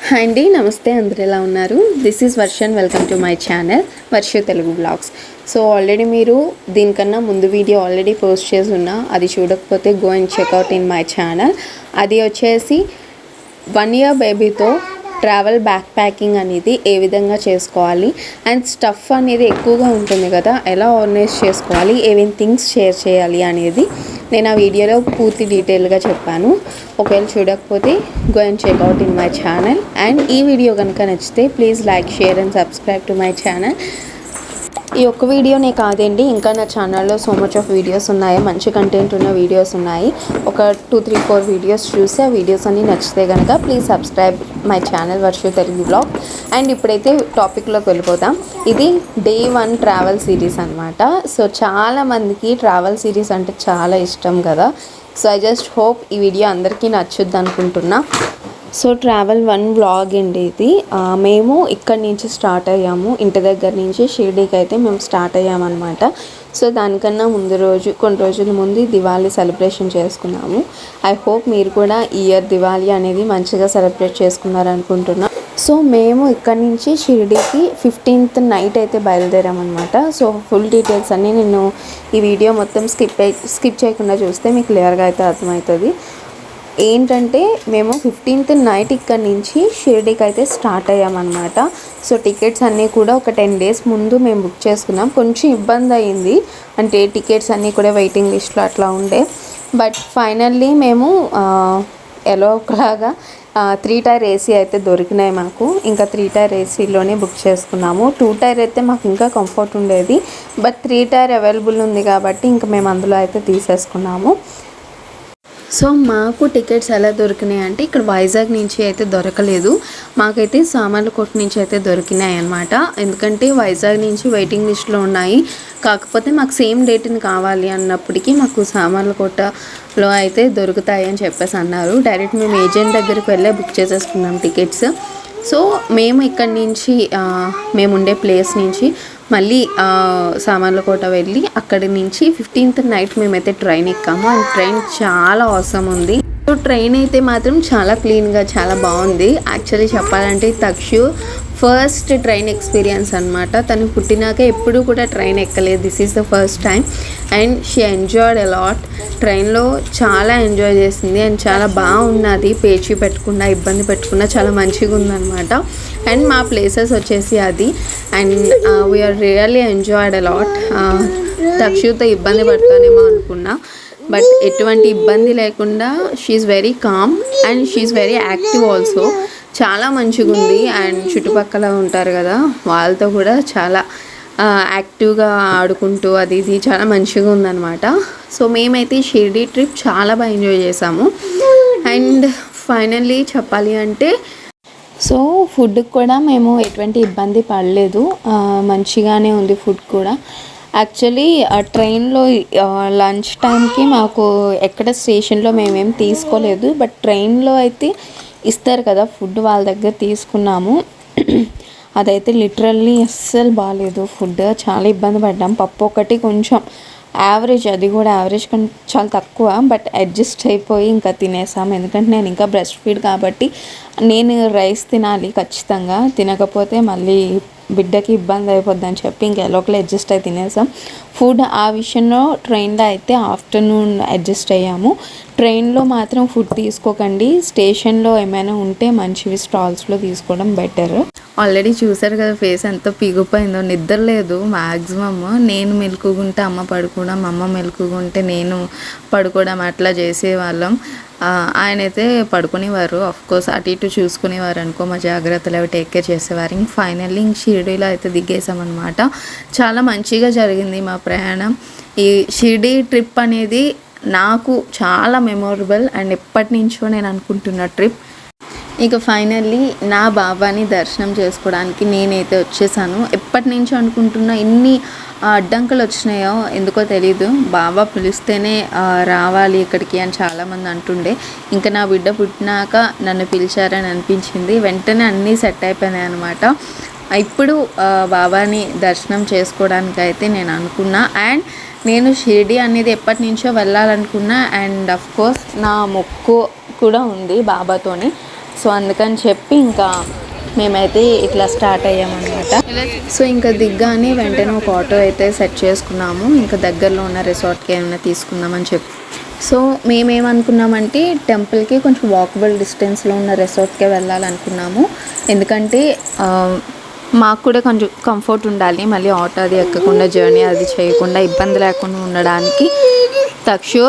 Hi అండి, నమస్తే. అందరు ఎలా ఉన్నారు? This is Varshan. Welcome to my channel Varsha Telugu vlogs. So already మీరు దీనికన్నా ముందు వీడియో ఆల్రెడీ పోస్ట్ చేసి ఉన్నా, అది చూడకపోతే go and checkout in my channel. అది వచ్చేసి 1 year బేబీతో ట్రావెల్ బ్యాక్ ప్యాకింగ్ అనేది ఏ విధంగా చేసుకోవాలి అండ్ స్టఫ్ అనేది ఎక్కువగా ఉంటుంది కదా, ఎలా ఆర్గనైజ్ చేసుకోవాలి, ఏమేమి థింగ్స్ షేర్ చేయాలి అనేది నేను ఆ వీడియోలో పూర్తి డీటెయిల్గా చెప్పాను. ఒకవేళ చూడకపోతే go and checkout in my channel. And ఈ వీడియో కనుక నచ్చితే please like, share and subscribe to my channel. ఈ ఒక్క వీడియోనే కాదండి, ఇంకా నా ఛానల్లో సో మచ్ ఆఫ్ వీడియోస్ ఉన్నాయి, మంచి కంటెంట్ ఉన్న వీడియోస్ ఉన్నాయి. ఒక 2-3-4 వీడియోస్ చూసి ఆ వీడియోస్ అన్నీ నచ్చితే కనుక please subscribe my channel Varsha Telugu blog. And ఇప్పుడైతే టాపిక్లోకి వెళ్ళిపోతాం. ఇది Day 1 ట్రావెల్ సిరీస్ అనమాట. సో చాలామందికి ట్రావెల్ సిరీస్ అంటే చాలా ఇష్టం కదా. సో ఐ జస్ట్ హోప్ ఈ వీడియో అందరికీ నచ్చుద్ది అనుకుంటున్నా. సో ట్రావెల్ 1 వ్లాగ్ అండి ఇది. మేము ఇక్కడి నుంచి స్టార్ట్ అయ్యాము, ఇంటి దగ్గర నుంచి షిర్డీకి అయితే మేము స్టార్ట్ అయ్యామన్నమాట. సో దానికన్నా కొన్ని రోజుల ముందు దివాళీ సెలబ్రేషన్ చేసుకున్నాము. ఐ హోప్ మీరు కూడా ఈ ఇయర్ దివాళీ అనేది మంచిగా సెలబ్రేట్ చేసుకున్నారనుకుంటున్నా. సో మేము ఇక్కడి నుంచి షిర్డీకి 15th నైట్ అయితే బయలుదేరామన్నమాట. సో ఫుల్ డీటెయిల్స్ అన్నీ నేను ఈ వీడియో మొత్తం స్కిప్ చేయకుండా చూస్తే మీకు క్లియర్గా అయితే అర్థమవుతుంది. ఏంటంటే మేము 15th నైట్ ఇక్కడ నుంచి షిర్డీకి అయితే స్టార్ట్ అయ్యామన్నమాట. సో టికెట్స్ అన్నీ కూడా ఒక 10 days ముందు మేము బుక్ చేసుకున్నాం. కొంచెం ఇబ్బంది అయింది, అంటే టికెట్స్ అన్నీ కూడా వెయిటింగ్ లిస్ట్లో అట్లా ఉండే. బట్ ఫైనల్లీ మేము ఎలా ఒకలాగా 3 tier AC అయితే దొరికినాయి మాకు. ఇంకా 3 tier ACలోనే బుక్ చేసుకున్నాము. 2 tier అయితే మాకు ఇంకా కంఫర్ట్ ఉండేది, బట్ 3 tier అవైలబుల్ ఉంది కాబట్టి ఇంకా మేము అందులో అయితే తీసేసుకున్నాము. సో మాకు టికెట్స్ ఎలా దొరికినాయి అంటే, ఇక్కడ వైజాగ్ నుంచి అయితే దొరకలేదు, మాకైతే సామర్లకోట నుంచి అయితే దొరికినాయి అనమాట. ఎందుకంటే వైజాగ్ నుంచి వెయిటింగ్ లిస్ట్లో ఉన్నాయి, కాకపోతే మాకు సేమ్ డేట్ని కావాలి అన్నప్పటికీ మాకు సామర్లకోటలో అయితే దొరుకుతాయి అని చెప్పేసి అన్నారు. డైరెక్ట్ మేము ఏజెంట్ దగ్గరికి వెళ్ళే బుక్ చేసేసుకున్నాం టికెట్స్. సో మేము ఇక్కడి నుంచి మేము ఉండే ప్లేస్ నుంచి మళ్ళీ సామర్లకోట వెళ్ళి అక్కడి నుంచి 15th నైట్ మేమైతే ట్రైన్ ఎక్కాము. అండ్ ట్రైన్ చాలా అవసరం ఉంది. సో ట్రైన్ అయితే మాత్రం చాలా క్లీన్గా చాలా బాగుంది. యాక్చువల్లీ చెప్పాలంటే తక్షు ఫస్ట్ ట్రైన్ ఎక్స్పీరియన్స్ అనమాట. తను పుట్టినాక ఎప్పుడూ కూడా ట్రైన్ ఎక్కలేదు, this is the first time. And she enjoyed a lot. ట్రైన్లో చాలా ఎంజాయ్ చేసింది అండ్ చాలా బాగున్నది, పేచీ పెట్టకుండా ఇబ్బంది పెట్టకుండా చాలా మంచిగా ఉందన్నమాట. అండ్ మా ప్లేసెస్ వచ్చేసి అది. And we're really enjoyed a lot. తక్షుతో ఇబ్బంది పడతానేమో అనుకున్నా, బట్ ఎటువంటి ఇబ్బంది లేకుండా she's very calm and she's very active also. చాలా మంచిగా ఉంది. అండ్ చుట్టుపక్కల ఉంటారు కదా, వాళ్ళతో కూడా చాలా యాక్టివ్గా ఆడుకుంటూ అది ఇది చాలా మంచిగా ఉందన్నమాట. సో మేమైతే షిర్డీ ట్రిప్ చాలా బాగా ఎంజాయ్ చేసాము. అండ్ ఫైనల్లీ చెప్పాలి అంటే, సో ఫుడ్కి కూడా మేము ఎటువంటి ఇబ్బంది పడలేదు, మంచిగానే ఉంది ఫుడ్ కూడా. యాక్చువల్లీ ట్రైన్లో లంచ్ టైంకి మాకు ఎక్కడ స్టేషన్లో మేమేం తీసుకోలేదు, బట్ ట్రైన్లో అయితే ఇస్తారు కదా ఫుడ్, వాళ్ళ దగ్గర తీసుకున్నాము. అదైతే లిటరల్లీ అస్సలు బాగాలేదు ఫుడ్, చాలా ఇబ్బంది పడ్డాం. పప్పు ఒకటి కొంచెం యావరేజ్, అది కూడా యావరేజ్ కానీ చాలా తక్కువ, బట్ అడ్జస్ట్ అయిపోయి ఇంకా తినేసాము. ఎందుకంటే నేను ఇంకా బ్రెస్ట్ ఫీడ్ కాబట్టి నేను రైస్ తినాలి ఖచ్చితంగా, తినకపోతే మళ్ళీ బిడ్డకి ఇబ్బంది అయిపోద్ది అని చెప్పి ఇంకా ఎలోకలు అడ్జస్ట్ అయి తినేసాం. ఫుడ్ ఆ విషయంలో ట్రైన్లో అయితే ఆఫ్టర్నూన్ అడ్జస్ట్ అయ్యాము. ట్రైన్లో మాత్రం ఫుడ్ తీసుకోకండి, స్టేషన్లో ఏమైనా ఉంటే మంచివి స్టాల్స్లో తీసుకోవడం బెటర్. ఆల్రెడీ చూసారు కదా ఫేస్ ఎంత పిగిపోయిందో, నిద్ర లేదు మ్యాక్సిమమ్. నేను మెలుకుగుంటే అమ్మ పడుకోవడం, అమ్మ మెలుకుగుంటే నేను పడుకోవడం అట్లా చేసేవాళ్ళం. ఆయనైతే పడుకునేవారు, ఆఫ్కోర్స్ అటు ఇటు చూసుకునేవారు అనుకో, మా జాగ్రత్తలు అవి టేక్ కేర్ చేసేవారు. ఇంక ఫైనల్లీ ఇంక షిర్డీలో అయితే దిగేసామన్నమాట. చాలా మంచిగా జరిగింది మా ప్రయాణం. ఈ షిర్డీ ట్రిప్ అనేది నాకు చాలా మెమొరబుల్ అండ్ ఎప్పటి నుంచో నేను అనుకుంటున్న ట్రిప్. ఇక ఫైనల్లీ నా బాబాని దర్శనం చేసుకోవడానికి నేనైతే వచ్చేసాను. ఎప్పటి నుంచో అనుకుంటున్నా, ఇన్ని అడ్డంకులు వచ్చినాయో ఎందుకో తెలీదు, బాబా పిలిస్తేనే రావాలి ఇక్కడికి అని చాలామంది అంటుండే. ఇంకా నా బిడ్డ పుట్టినాక నన్ను పిలిచారని అనిపించింది, వెంటనే అన్నీ సెట్ అయిపోయినాయి అనమాట. ఇప్పుడు బాబాని దర్శనం చేసుకోవడానికి అయితే నేను అనుకున్నా. అండ్ నేను షిర్డీ అనేది ఎప్పటి నుంచో వెళ్ళాలనుకున్నా. అండ్ అఫ్కోర్స్ నా మొక్కు కూడా ఉంది బాబాతోని. సో అందుకని చెప్పి ఇంకా మేమైతే ఇట్లా స్టార్ట్ అయ్యామన్నమాట. సో ఇంకా దిగ్గానే వెంటనే ఒక ఆటో అయితే సెట్ చేసుకున్నాము. ఇంకా దగ్గరలో ఉన్న రిసార్ట్కి ఏమైనా తీసుకుందామని చెప్పి. సో మేమేమనుకున్నామంటే టెంపుల్కి కొంచెం వాకబుల్ డిస్టెన్స్లో ఉన్న రిసార్ట్కే వెళ్ళాలనుకున్నాము. ఎందుకంటే మాకు కూడా కొంచెం కంఫర్ట్ ఉండాలి, మళ్ళీ ఆటో అది ఎక్కకుండా జర్నీ అది చేయకుండా ఇబ్బంది లేకుండా ఉండడానికి. తక్షు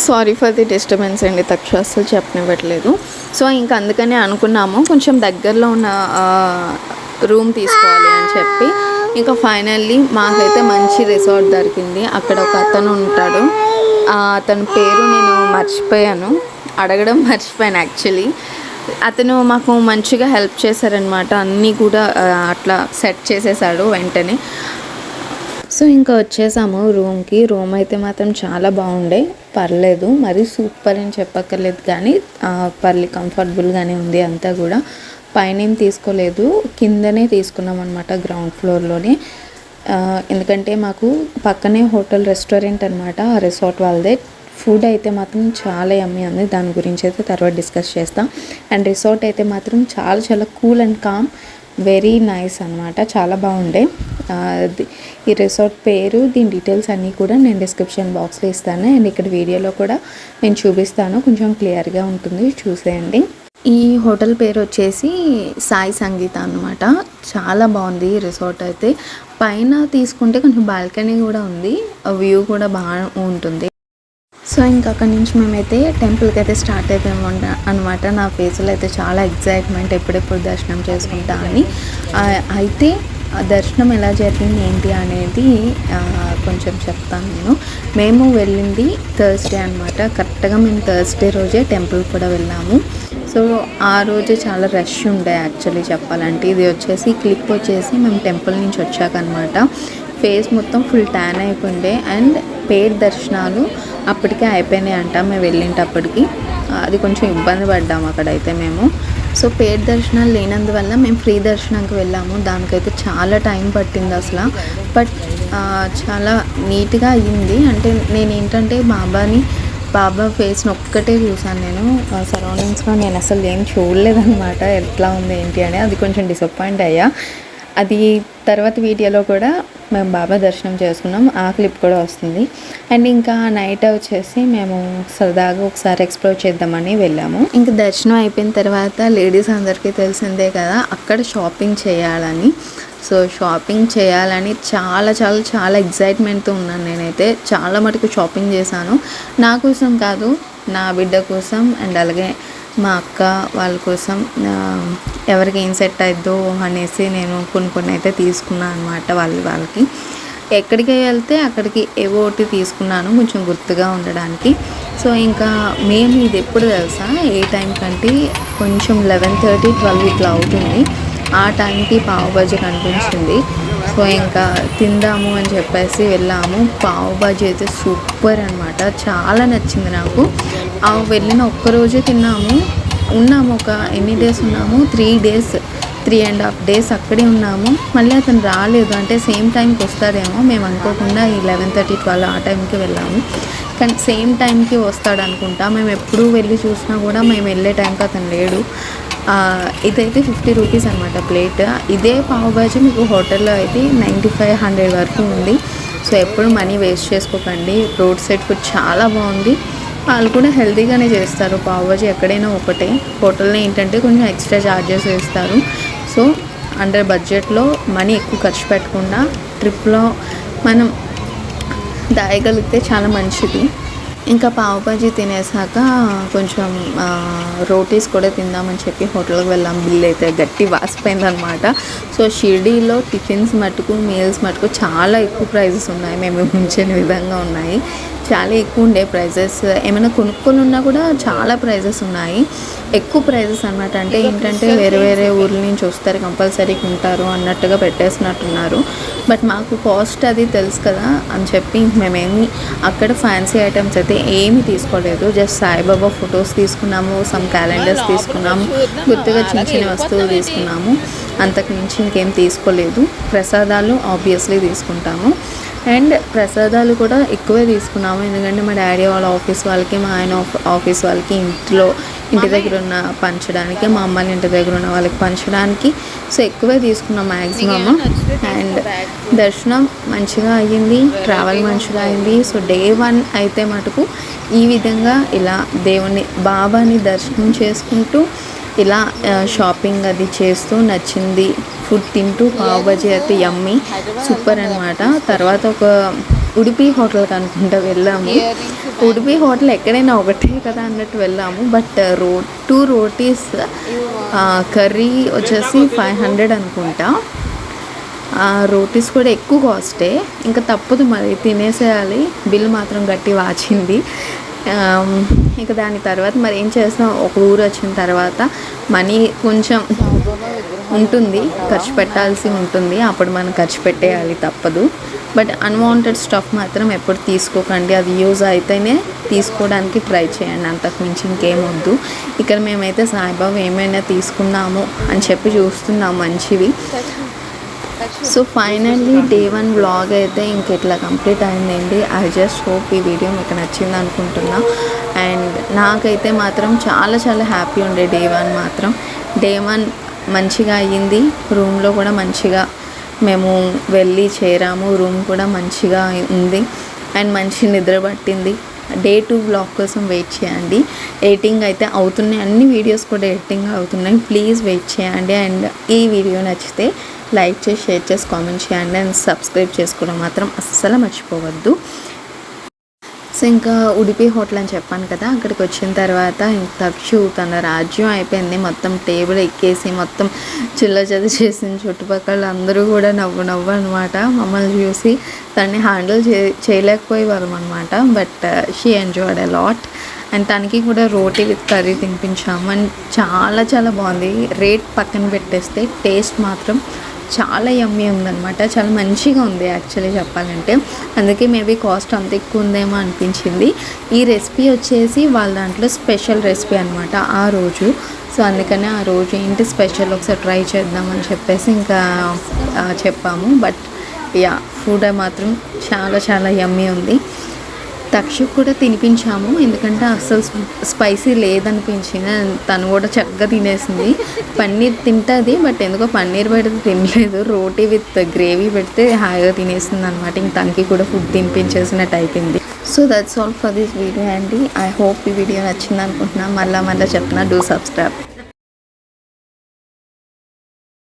సారీ ఫర్ ది డిస్టర్బెన్స్ అండి, తక్షు అస్సలు చెప్పనివ్వట్లేదు. సో ఇంకా అందుకనే అనుకున్నాము కొంచెం దగ్గరలో ఉన్న రూమ్ తీసుకోవాలి అని చెప్పి. ఇంకా ఫైనల్లీ మాకైతే మంచి రిసార్ట్ దొరికింది. అక్కడ ఒక అతను ఉంటాడు, అతని పేరు నేను మర్చిపోయాను, అడగడం మర్చిపోయాను యాక్చువల్లీ. అతను మాకు మంచిగా హెల్ప్ చేశారనమాట, అన్నీ కూడా అట్లా సెట్ చేసేసాడు వెంటనే. సో ఇంకా వచ్చేసాము రూమ్కి. రూమ్ అయితే మాత్రం చాలా బాగుండే, పర్లేదు, మరి సూపర్ అని చెప్పక్కర్లేదు కానీ కంఫర్టబుల్గానే ఉంది అంతా కూడా. పైన ఏం తీసుకోలేదు, కిందనే తీసుకున్నాం అనమాట, గ్రౌండ్ ఫ్లోర్లోనే. ఎందుకంటే మాకు పక్కనే హోటల్ రెస్టారెంట్ అనమాట, ఆ రిసార్ట్ వాళ్ళదే. ఫుడ్ అయితే మాత్రం చాలా యమ్మీ ఉంది, దాని గురించి అయితే తర్వాత డిస్కస్ చేస్తాం. అండ్ రిసార్ట్ అయితే మాత్రం చాలా చాలా cool and calm, very nice అనమాట, చాలా బాగుండే. ఈ రిసార్ట్ పేరు, దీని డీటెయిల్స్ అన్నీ కూడా నేను డిస్క్రిప్షన్ బాక్స్లో ఇస్తాను. అండ్ ఇక్కడ వీడియోలో కూడా నేను చూపిస్తాను, కొంచెం క్లియర్గా ఉంటుంది, చూసేయండి. ఈ హోటల్ పేరు వచ్చేసి సాయి సంగీత అనమాట. చాలా బాగుంది రిసార్ట్ అయితే. పైన తీసుకుంటే కొంచెం బాల్కనీ కూడా ఉంది, వ్యూ కూడా బాగా ఉంటుంది. సో ఇంకా అక్కడి నుంచి మేమైతే టెంపుల్కి అయితే స్టార్ట్ అయిపోయాము అనమాట. నా ఫేస్లో అయితే చాలా ఎగ్జైట్మెంట్, ఎప్పుడెప్పుడు దర్శనం చేసుకుంటా అని. అయితే దర్శనం ఎలా జరిగింది ఏంటి అనేది కొంచెం చెప్తాను. మేము వెళ్ళింది థర్స్డే అనమాట. కరెక్ట్గా మేము థర్స్డే రోజే టెంపుల్ కూడా వెళ్ళాము. సో ఆ రోజే చాలా రష్ ఉండే యాక్చువల్లీ చెప్పాలంటే. ఇది వచ్చేసి క్లిప్ వచ్చేసి మేము టెంపుల్ నుంచి వచ్చాక అనమాట. ఫేస్ మొత్తం ఫుల్ ట్యాన్ అయిపోయిండే. అండ్ పేడ్ దర్శనాలు అప్పటికే అయిపోయినాయి అంట మేము వెళ్ళేటప్పటికి. అది కొంచెం ఇబ్బంది పడ్డాము అక్కడైతే మేము. సో పేడ్ దర్శనాలు లేనందువల్ల మేము ఫ్రీ దర్శనంకి వెళ్ళాము. దానికైతే చాలా టైం పట్టింది అసలు, బట్ చాలా నీట్గా అయ్యింది. అంటే నేను ఏంటంటే బాబా ఫేస్ని ఒక్కటే చూసాను నేను, సరౌండింగ్స్లో నేను అసలు ఏం చూడలేదన్నమాట ఎట్లా ఉంది ఏంటి అని. అది కొంచెం డిసప్పాయింట్ అయ్యా. అది తర్వాత వీడియోలో కూడా మేము బాబా దర్శనం చేసుకున్నాం, ఆ క్లిప్ కూడా వస్తుంది. అండ్ ఇంకా నైట్ వచ్చేసి మేము సరదాగా ఒకసారి ఎక్స్ప్లోర్ చేద్దామని వెళ్ళాము. ఇంకా దర్శనం అయిపోయిన తర్వాత లేడీస్ అందరికీ తెలిసిందే కదా అక్కడ షాపింగ్ చేయాలని. సో షాపింగ్ చేయాలని చాలా చాలా చాలా ఎగ్జైట్మెంట్తో ఉన్నాను నేనైతే. చాలా మటుకు షాపింగ్ చేశాను, నా కోసం కాదు, నా బిడ్డ కోసం అండ్ అలాగే మా అక్క వాళ్ళ కోసం. ఎవరికి ఏం సెట్ అయిద్దో అనేసి నేను కొన్ని అయితే తీసుకున్నాను అనమాట వాళ్ళకి. ఎక్కడికి వెళ్తే అక్కడికి ఏవో ఒకటి తీసుకున్నాను కొంచెం గుర్తుగా ఉండడానికి. సో ఇంకా మేము ఇది ఎప్పుడు తెలుసా, ఏ టైం కంటే కొంచెం 11:30, 12 ఇట్లా అవుతుంది. ఆ టైంకి పావు బాజీ కనిపించింది. సో ఇంకా తిందాము అని చెప్పేసి వెళ్ళాము. పావు బాజీ అయితే సూపర్ అనమాట, చాలా నచ్చింది నాకు. వెళ్ళిన ఒక్కరోజే తిన్నాము. ఉన్నాము ఒక ఎన్ని డేస్ ఉన్నాము, 3.5 days అక్కడే ఉన్నాము. మళ్ళీ అతను రాలేదు, అంటే సేమ్ టైంకి వస్తాడేమో మేము అనుకోకుండా ఈ 11:30, 12 ఆ టైంకి వెళ్ళాము. కానీ సేమ్ టైంకి వస్తాడు అనుకుంటా. మేము ఎప్పుడు వెళ్ళి చూసినా కూడా మేము వెళ్ళే టైంకి అతను లేడు. ఇదైతే 50 రూపీస్ అనమాట ప్లేట్. ఇదే పావు బాజీ మీకు హోటల్లో అయితే 95-100 వరకు ఉంది. సో ఎప్పుడు మనీ వేస్ట్ చేసుకోకండి, రోడ్ సైడ్ ఫుడ్ చాలా బాగుంది. వాళ్ళు కూడా హెల్తీగానే చేస్తారు. పావు బాజీ ఎక్కడైనా ఒకటే, హోటల్లో ఏంటంటే కొంచెం ఎక్స్ట్రా ఛార్జెస్ వేస్తారు. సో అండర్ బడ్జెట్లో మనీ ఎక్కువ ఖర్చు పెట్టకుండా ట్రిప్లో మనం దాయగలిగితే చాలా మంచిది. ఇంకా పావు బాజీ తినేసాక కొంచెం రోటీస్ కూడా తిందామని చెప్పి హోటల్కి వెళ్ళాం. బిల్ అయితే గట్టి వాసిపోయిందనమాట. సో షిర్డీలో టిఫిన్స్ మటుకు, మీల్స్ మటుకు చాలా ఎక్కువ ప్రైజెస్ ఉన్నాయి, మేము ఉంచిన విధంగా ఉన్నాయి. చాలా ఎక్కువ ఉండే ప్రైజెస్. ఏమైనా కొనుక్కొని ఉన్నా కూడా చాలా ప్రైజెస్ ఉన్నాయి, ఎక్కువ ప్రైజెస్ అనమాట. అంటే ఏంటంటే వేరే వేరే ఊర్ల నుంచి వస్తారు, కంపల్సరీగా ఉంటారు అన్నట్టుగా పెట్టేసినట్టున్నారు. బట్ మాకు కాస్ట్ అది తెలుసు కదా అని చెప్పి మేమేమి అక్కడ ఫ్యాన్సీ ఐటమ్స్ అయితే ఏమీ తీసుకోలేదు. జస్ట్ సాయిబాబా ఫొటోస్ తీసుకున్నాము, సమ్ క్యాలెండర్స్ తీసుకున్నాము, గుర్తుగా చిన్న చిన్న వస్తువులు తీసుకున్నాము. అంతకు మించి ఇంకేం తీసుకోలేదు. ప్రసాదాలు ఆబ్వియస్లీ తీసుకుంటాము. అండ్ ప్రసాదాలు కూడా ఎక్కువే తీసుకున్నాము, ఎందుకంటే మా డాడీ వాళ్ళ ఆఫీస్ వాళ్ళకి, మా ఆయన ఆఫీస్ వాళ్ళకి, ఇంటి దగ్గర ఉన్న పంచడానికి, మా అమ్మాయిల ఇంటి దగ్గర ఉన్న వాళ్ళకి పంచడానికి. సో ఎక్కువే తీసుకున్నాం మ్యాక్సిమమ్. అండ్ దర్శనం మంచిగా అయ్యింది, ట్రావెల్ మంచిగా అయింది. సో డే 1 అయితే మటుకు ఈ విధంగా ఇలా దేవుని బాబాని దర్శనం చేసుకుంటూ ఇలా షాపింగ్ అది చేస్తూ నచ్చింది ఫుడ్ తింటూ పావ్ బజీ అయితే యమ్మీ సూపర్ అనమాట. తర్వాత ఒక ఉడిపి హోటల్కి అనుకుంటా వెళ్ళాము. ఉడిపి హోటల్ ఎక్కడైనా ఒకటే కదా అన్నట్టు వెళ్ళాము. బట్ 2 రోటీస్ కర్రీ వచ్చేసి 500 అనుకుంటా. రోటీస్ కూడా ఎక్కువ కాస్టే, ఇంకా తప్పదు మరి తినేసేయాలి. బిల్ మాత్రం గట్టి వాచింది. ఇంకా దాని తర్వాత మరి ఏం చేస్తాం, ఒక ఊరు వచ్చిన తర్వాత మనీ కొంచెం ఉంటుంది, ఖర్చు పెట్టాల్సి ఉంటుంది. అప్పుడు మనం ఖర్చు పెట్టేయాలి, తప్పదు. బట్ అన్వాంటెడ్ స్టఫ్ మాత్రం ఎప్పుడు తీసుకోకండి. అది యూజ్ అయితేనే తీసుకోవడానికి ట్రై చేయండి, అంతకు మించి ఇంకేమొద్దు. ఇక్కడ మేమైతే సాయిబాబా ఏమైనా తీసుకున్నాము అని చెప్పి చూస్తున్నాము మంచివి. సో ఫైనల్లీ డే 1 వ్లాగ్ అయితే ఇంక ఇట్లా కంప్లీట్ అయిందండి. ఐ జస్ట్ హోప్ ఈ వీడియో మీకు నచ్చింది అనుకుంటున్నా. అండ్ నాకైతే మాత్రం చాలా చాలా హ్యాపీ ఉండే డే 1 మాత్రం. డే 1 మంచిగా అయ్యింది. రూమ్లో కూడా మంచిగా మేము వెళ్ళి చేరాము. రూమ్ కూడా మంచిగా ఉంది అండ్ మంచి నిద్ర పట్టింది. డే 2 వ్లాగ్ కోసం వెయిట్ చేయండి. ఎడిటింగ్ అయితే అవుతున్నాయి, అన్ని వీడియోస్ కూడా ఎడిటింగ్ అవుతున్నాయి. ప్లీజ్ వెయిట్ చేయండి. అండ్ ఈ వీడియో నచ్చితే లైక్ చేసి, షేర్ చేసి, కామెంట్ చేయండి. అండ్ సబ్స్క్రైబ్ చేసుకోవడం మాత్రం అస్సలు మర్చిపోవద్దు. సో ఇంకా ఉడిపి హోటల్ అని చెప్పాను కదా, అక్కడికి వచ్చిన తర్వాత ఇంక తక్షు తన రాజ్యం అయిపోయింది. మొత్తం టేబుల్ ఎక్కేసి మొత్తం చిల్లచది చేసింది. చుట్టుపక్కల అందరూ కూడా నవ్వు అనమాట మమ్మల్ని చూసి. తనని హ్యాండిల్ చేయలేకపోయేవాళ్ళం అనమాట. But she enjoyed a lot. And తనకి కూడా రోటీ విత్ కర్రీ తినిపించాము. అండ్ చాలా చాలా బాగుంది. రేట్ పక్కన పెట్టేస్తే టేస్ట్ మాత్రం చాలా యమ్మీ ఉందన్నమాట. చాలా మంచిగా ఉంది యాక్చువల్లీ చెప్పాలంటే. అందుకే మేబీ కాస్ట్ అంత ఎక్కువ ఉందేమో అనిపించింది. ఈ రెసిపీ వచ్చేసి వాళ్ళ దాంట్లో స్పెషల్ రెసిపీ అనమాట ఆ రోజు. సో అందుకనే ఆ రోజు ఏంటి స్పెషల్ ఒకసారి ట్రై చేద్దామని చెప్పేసి ఇంకా చెప్పాము. బట్ యా ఫుడ్ మాత్రం చాలా చాలా యమ్మీ ఉంది. తక్షు కూడా తినిపించాము, ఎందుకంటే అస్సలు స్పైసీ లేదనిపించింది. తను కూడా చక్కగా తినేసింది. పన్నీర్ తింటుంది, బట్ ఎందుకో పన్నీర్ పెడితే తినలేదు. రోటీ విత్ గ్రేవీ పెడితే హాయిగా తినేసింది అనమాట. ఇంక తనకి కూడా ఫుడ్ తినిపించేసినట్టు అయిపోయింది. So that's all for this video అండి. ఐ హోప్ ఈ వీడియో నచ్చింది అనుకుంటున్నాను. మళ్ళీ చెప్తున్నా, డూ సబ్స్క్రైబ్.